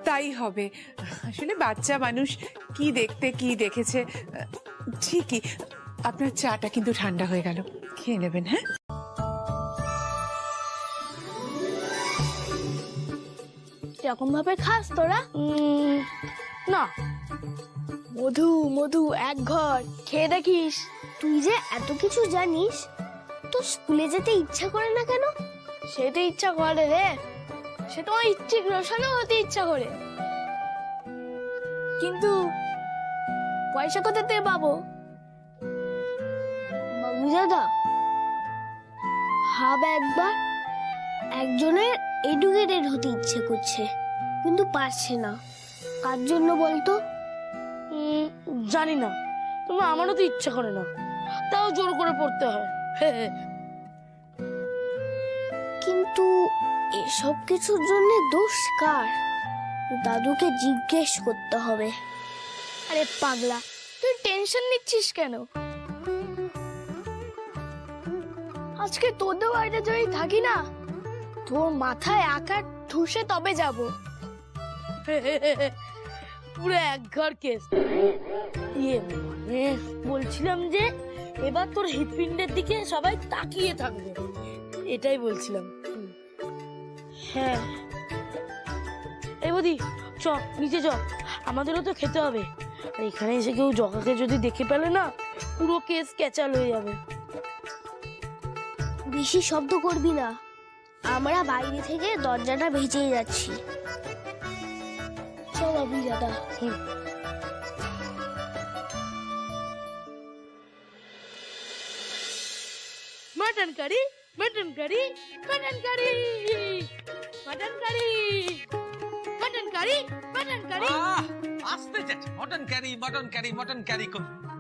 তাই হবে। আসলে বাচ্চা মানুষ কি দেখতে কি দেখেছে। ঠিকই, আপনার চাটা কিন্তু ঠান্ডা হয়ে গেল, খেয়ে নেবেন। হ্যাঁ, এরকম ভাবে খাস তোরা? না, মধু মধু এক ঘর খেয়ে দেখিস। তুই যে এত কিছু জানিস, তো স্কুলে যেতে ইচ্ছা করে না কেন? সেটা ইচ্ছা করে রে, সে তোমার ইচ্ছে রোশনও হতে ইচ্ছা করে, কিন্তু পয়সা কোথা থেকে পাবো? বাবু দাদা, ভাব একবার, একজনের এডুকেটেড হতে ইচ্ছে করছে কিন্তু পারছে না। কার জন্য বলতো? জানি না, তবে আমারও তো ইচ্ছা করে না, তাও জোর করে পড়তে হয়। কিন্তু এসব কিছুর জন্য দোষ কার? দাদুকে জিজ্ঞেস করতে হবে। আরে পাগলা, তুই টেনশন নিচ্ছিস কেন? আজকে তোদের বাড়িতে যদি থাকি না, তোর মাথায় আকার ঠুসে তবে যাব। পুরো এক ঘর কেস। বলছিলাম যে এবার তোর হৃৎপিণ্ডের দিকে সবাই তাকিয়ে থাকবে, এটাই বলছিলাম। হ্যাঁ, এই বৌদি চ নিচে চ, আমাদেরও তো খেতে হবে। আর এখানে এসে কেউ জগাকে যদি দেখে পেলে না, পুরো কেস ক্যাচাল হয়ে যাবে। বেশি শব্দ করবি না, আমরা বাইরে থেকে দরজাটা ভেজেই যাচ্ছি। চল অভি দাদা। Mutton curry, mutton curry, mutton curry, mutton curry, mutton curry, mutton curry. আসতে যাচ্ছে mutton curry, mutton curry, mutton curry.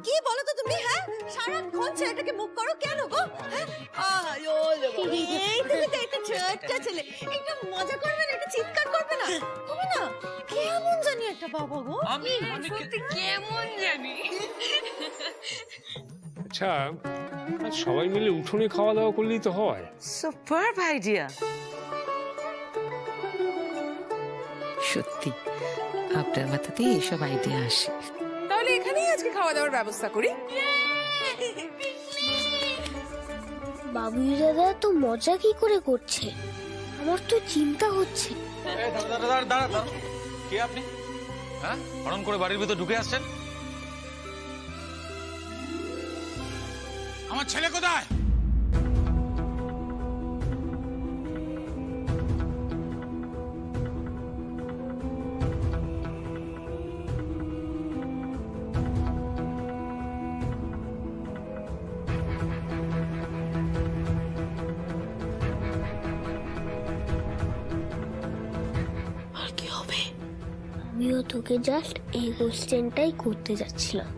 কি বলো তো তুমি? হ্যাঁ, সারাক্ষণ ছেলেটাকে মুখ করো কেন গো? হ্যাঁ, আয়ো এই তুমি তো একটা ছোট্ট ছেলে, একটু মজা করবে না, একটু চিৎকার করবে না? তুমি না কেমন জানি একটা বাবা গো, আমি সত্যি কেমন জানি। আচ্ছা, আজ সবাই মিলে উঠোনে খাওয়া দাওয়া করলেই তো হয়। সুপারব আইডিয়া। সত্যি আপনার মাথাতে এইসব আইডিয়া আসে। তাহলে এখানেই আজকে খাওয়া দাওয়ার ব্যবস্থা করি। বাবু দাদা তো মজা কি করে করছে, আমার তো চিন্তা হচ্ছে। কে আপনি? হ্যাঁ, হরণ করে বাড়ির ভিতর ঢুকে আসছেন? আমার ছেলে কোথায়? আর কি হবে? আমিও তোকে জাস্ট এই কোশ্চেনটাই করতে যাচ্ছিলাম,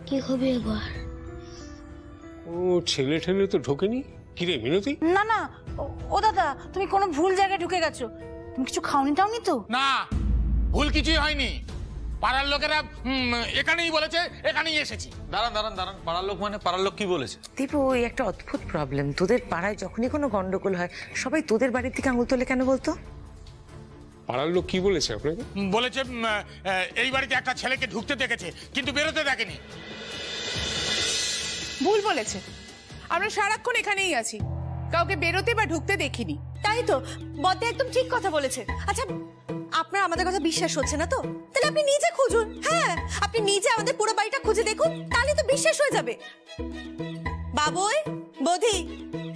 কি হবে এবার? ও ছেলে ঠেলে তো ঢোকেনি। কিরে মিনতি? না না, ও দাদা, তুমি কোনো ভুল জায়গায় ঢুকে গেছো। তুমি কিছু খাওনি টাওনি তো? না, ভুল কিছুই হয়নি। পাড়ার লোকেরা এখানেই বলেছে, এখানেই এসেছি। দাঁড়ান দাঁড়ান দাঁড়ান, পাড়ার লোক মানে পাড়ার লোক কি বলেছে? দীপু, ওই একটা অদ্ভুত প্রবলেম, তোদের পাড়ায় যখনই কোনো গন্ডগোল হয় সবাই তোদের বাড়ির থেকে আঙুল তোলে কেন বলতো? পাড়ার লোক কি বলেছে আপনাকে? বলেছে এই বাড়িতে একটা ছেলেকে ঢুকতে দেখেছে কিন্তু বেরোতে দেখেনি। ভুল বলেছে, আমরা সারাক্ষণ এখানেই আছি, কাউকে বেরোতে বা ঢুকতে দেখিনি। তাই তো, বদ্দা একদম ঠিক কথা বলেছে। আচ্ছা, আপনার আমাদের কথা বিশ্বাস হচ্ছে না তো? তাহলে আপনি নিজে খুঁজুন। হ্যাঁ, আপনি নিজে আমাদের পুরো বাড়িটা খুঁজে দেখুন, তাহলে তো বিশ্বাস হয়ে যাবে। বাবুই, বৌদি,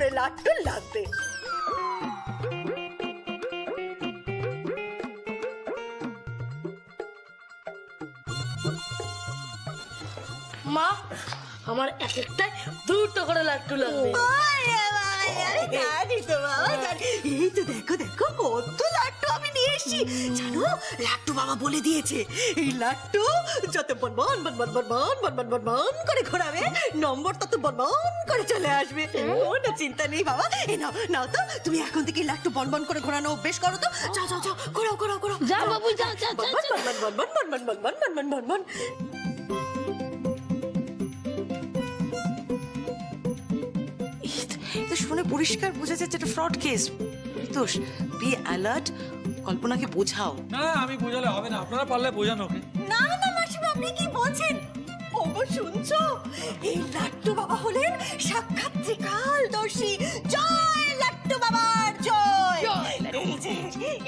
করে লাড্ডু লাগবে। মা আমার এক একটাই দুটো করে লাড্ডু লাগবে। জানি তো বাবা, জানি। এই তো দেখো দেখো কত লাড্ডু আমি নিয়ে এসেছি। জানো লাড্ডু বাবা বলে দিয়েছে এই লাড্ডু যত বনবন বনবন বনবন বনবন বনবন করে ঘোরাবে নম্বর তত বনবন করে চলে আসবে। কোনো চিন্তা নেই বাবা। এই নাও নাও তো, তুমি এখন থেকে লাড্ডু বনবন করে ঘোরানো অভ্যেস করো তো। যাও যাও যাও, ঘোরাও ঘোরাও ঘোরাও। যা বাবু যা যা যা। বনবন বনবন বনবন বনবন বনবন বনবন বনবন। শুনে পরিষ্কার বোঝা যাচ্ছে এটা ফ্রড কেস। দোষ, বি অ্যালার্ট, কল্পনাকে বোঝাও। না আমি বোঝালে হবে না, আপনারা পারলে বোঝানো ওকে। না না মাসিমা, আপনি কি বলছেন? ওগো শুনছো, এই লাড্ডু বাবা হলেন সাক্ষাৎ ত্রিকালদর্শী। জয় লাড্ডু বাবার জয়।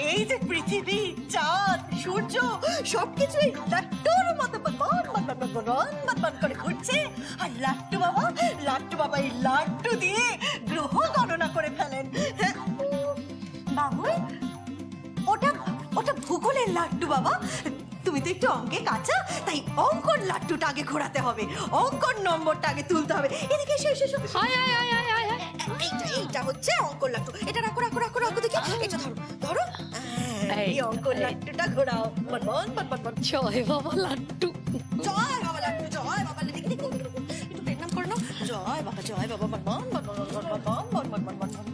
এই যে পৃথিবী, চাঁদ, সূর্য সবকিছু এই লাড্ডুর মতো বনবন বনবন বনবন বনবন করে ঘুরছে। আর লাড্ডু বাবা এই লাড্ডু দিয়ে গ্রহ গণনা করে ফেলেন। বাবু ওটা ওটা ভূগোলের লাড্ডু বাবা। তুমি তো একটু অঙ্কে কাঁচা, তাই অঙ্কর লাড্ডুটা আগে ঘোরাতে হবে, অঙ্কর নম্বরটা আগে তুলতে হবে। এদিকে এসো এসো এসো। এইটা হচ্ছে অঙ্কর লাড্ডু। এটা রাখো রাখো রাখো রাখো, দেখি এটা ধরো ধরো। এই অঙ্কর লাড্ডুটা ঘোরাও। বনবন বনবন বনবন। জয় বাবা লাড্ডু। জয় বাবা লাড্ডু, জয় বাবা লাড্ডু। দেখি একটু প্রণাম করে নাও। জয় বাবা বনবন বনবন বনবন বনবন বনবন বনবন।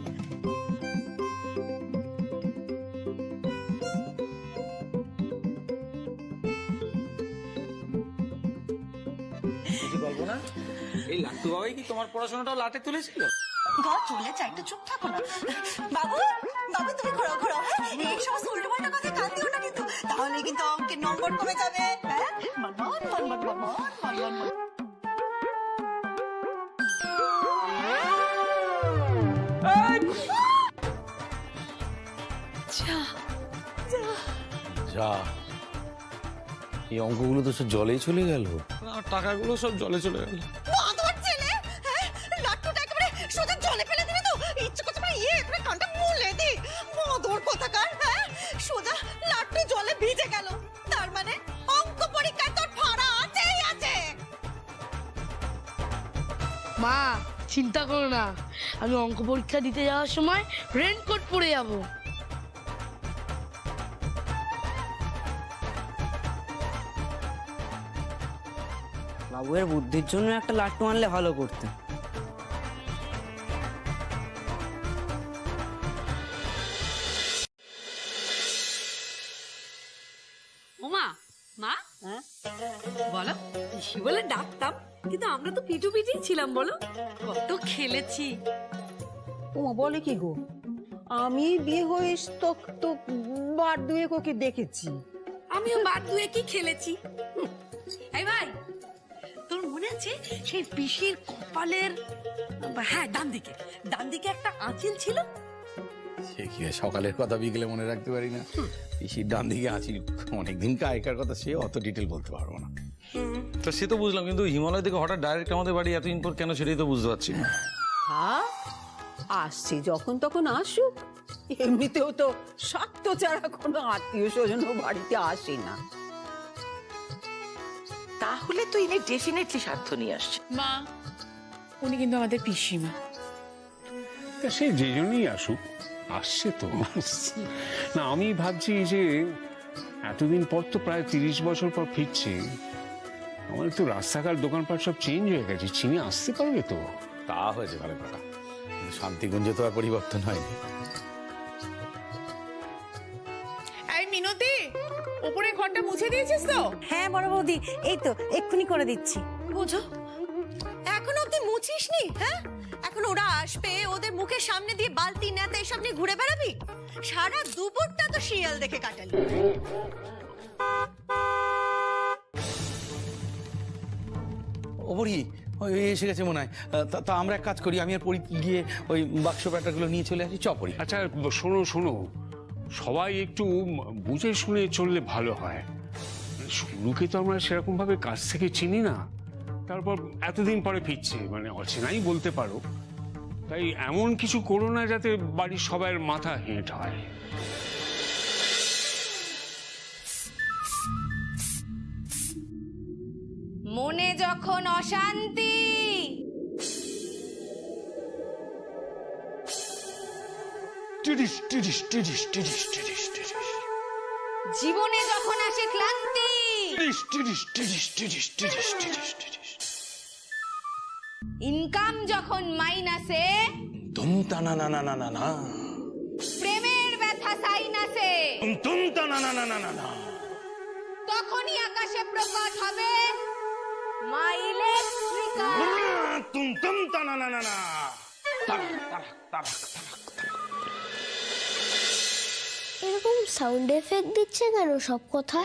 কল্পনা, এই লাট্টু বাবাই কি তোমার পড়াশোনাটাও লাটে তুলেছিল? গা চলে চাই, একটু চুপ থাকো না। বাবু বাবু তুমি ঘোরাও ঘোরাও। হ্যাঁ, এই সমস্ত উল্টো পাল্টা কথা কান দিও না কিন্তু, তাহলে কিন্তু অঙ্কের নম্বর কমে যাবে। হ্যাঁ, বনবন বনবন বনবন বনবন। যা, এই অঙ্কগুলো তো সব জলেই চলে গেল। টাকাগুলো সব জলে চলে গেল। তোমার ছেলে হ্যাঁ লাট্টুটা একেবারে সোজা জলে ফেলে দিলে তো। ইচ্ছে করছে মানে একেবারে কানটা মুলে দি। মদর কোথাকার। হ্যাঁ, সোজা লাট্টু জলে ভিজে গেল, তার মানে অঙ্ক পরীক্ষায় তোর ফাড়া আছেই আছে। মা চিন্তা করো না, আমি অঙ্ক পরীক্ষা দিতে যাওয়ার সময় রেনকোট পরে যাবো। বাবুয়ের বুদ্ধির জন্য একটা লাট্টু আনলে ভালো করতে। ওমা মা, বলো পিসি বলে ডাকতাম, কিন্তু আমরা তো পিটু পিটি ছিলাম। বলো কত খেলেছি। ওমা বলে কি গো, আমি বিয়ে হয়ে তো বার দুয়েক ওকে দেখেছি। আমিও বার দুয়ে কি খেলেছি। এই ভাই, তোর মনে আছে সেই পিসির কপালের, হ্যাঁ ডান দিকে একটা আঁচিল ছিল? সে কি সকালের কথা বিকেলে মনে রাখতে পারি না। পিসির ডান দিকে আছি, অনেকদিন আগেকার কথা, সে অত ডিটেল বলতে পারবো না। তা সে তো বুঝলাম, কিন্তু হিমালয় থেকে হঠাৎ ডাইরেক্ট আমাদের বাড়ি এতদিন পর কেন, সেটাই তো বুঝতে পারছি না। হ্যাঁ, আসছে যখন তখন আসুক। এমনিতেও তো স্বার্থ ছাড়া কোনো আত্মীয় স্বজন বাড়িতে আসে না। তাহলে তো ইনি ডেফিনেটলি স্বার্থ নিয়ে আসছে। মা, উনি কিন্তু আমাদের পিসিমা। তা সে যে জন্যই আসুক, আসছে তো। না আমি ভাবছি যে এতদিন পর তো প্রায় 30 বছর পর ফিরছে, আমাদের তো রাস্তাঘাট দোকানপাট সব চেঞ্জ হয়ে গেছে, চিনে আসতে পারবে তো? তা হয়েছে ভালো কথা, কিন্তু শান্তিকুঞ্জে তো আর পরিবর্তন হয়নি। এই মিনতি, উপরে ঘরটা মুছে দিয়েছিস তো? হ্যাঁ বড় বৌদি, এই তো এক্ষুনি করে দিচ্ছি। বুঝো এখনো অব্দি মুছিসনি? হ্যাঁ, এখন ওরা আসবে, ওদের মুখের সামনে দিয়ে বালতি নেতা এসব নিয়ে ঘুরে বেড়াবি? সারা দুপুরটা তো শিয়াল দেখে কাটালি। ওপরি ওই এসে গেছে মনে হয়। তা আমরা এক কাজ করি, আমি আর পরি গিয়ে ওই বাক্স প্যাটারগুলো নিয়ে চলে আসি। চপরি। আচ্ছা শোনো শোনো, সবাই একটু বুঝে শুনে চললে ভালো হয়। শুরুকে তো আমরা সেরকম ভাবে কাছ থেকে চিনি না, তারপর এতদিন পরে ফিরছে, মানে অচেনাই বলতে পারো। তাই এমন কিছু করো না যাতে বাড়ির সবার মাথা হেঁট হয়। মনে যখন অশান্তি, টিরিস টিরিস টিরিস টিরিস টিরিস টিরিস জীবনে যখন আসে ক্লান্তি, টিরিস টিরিস টিরিস টিরিস টিরিস টিরিস টিরিস ইনকাম যখন মাইনাসে, তুম টানা না না না না না, প্রেমের ব্যথা সাইনাসে, তুম টানা না না না না না, তখনই আকাশে প্রকট হবে মা ইলেকট্রিকা। তুম টানা না না না, তারাক তারাক তারাক তারাক। এরকম সাউন্ড এফেক্ট দিচ্ছে কেন সব কথা?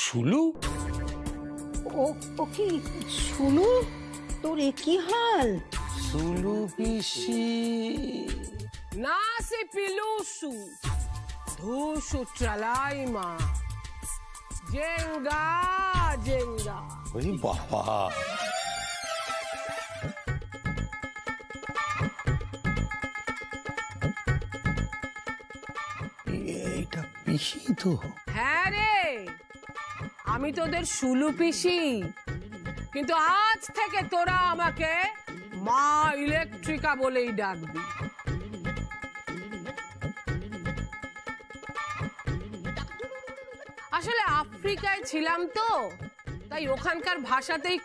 শুলু, ও কি শুনু, তোর এ কি হাল? সুলু পিসি, না সে পিলুসু ধুসু চালাই মা, জেঙ্গা জেঙ্গা। ওই বাবা, এইটা পিসি তো। হ্যাঁ রে, আমি তোদের শুলু পিসি, কিন্তু আজ থেকে তোরা আমাকে মা ইলেকট্রিকা বলেই ডাকবি। আসলে আফ্রিকায় ছিলাম তো, তাই ওখানকার ভাষাতেই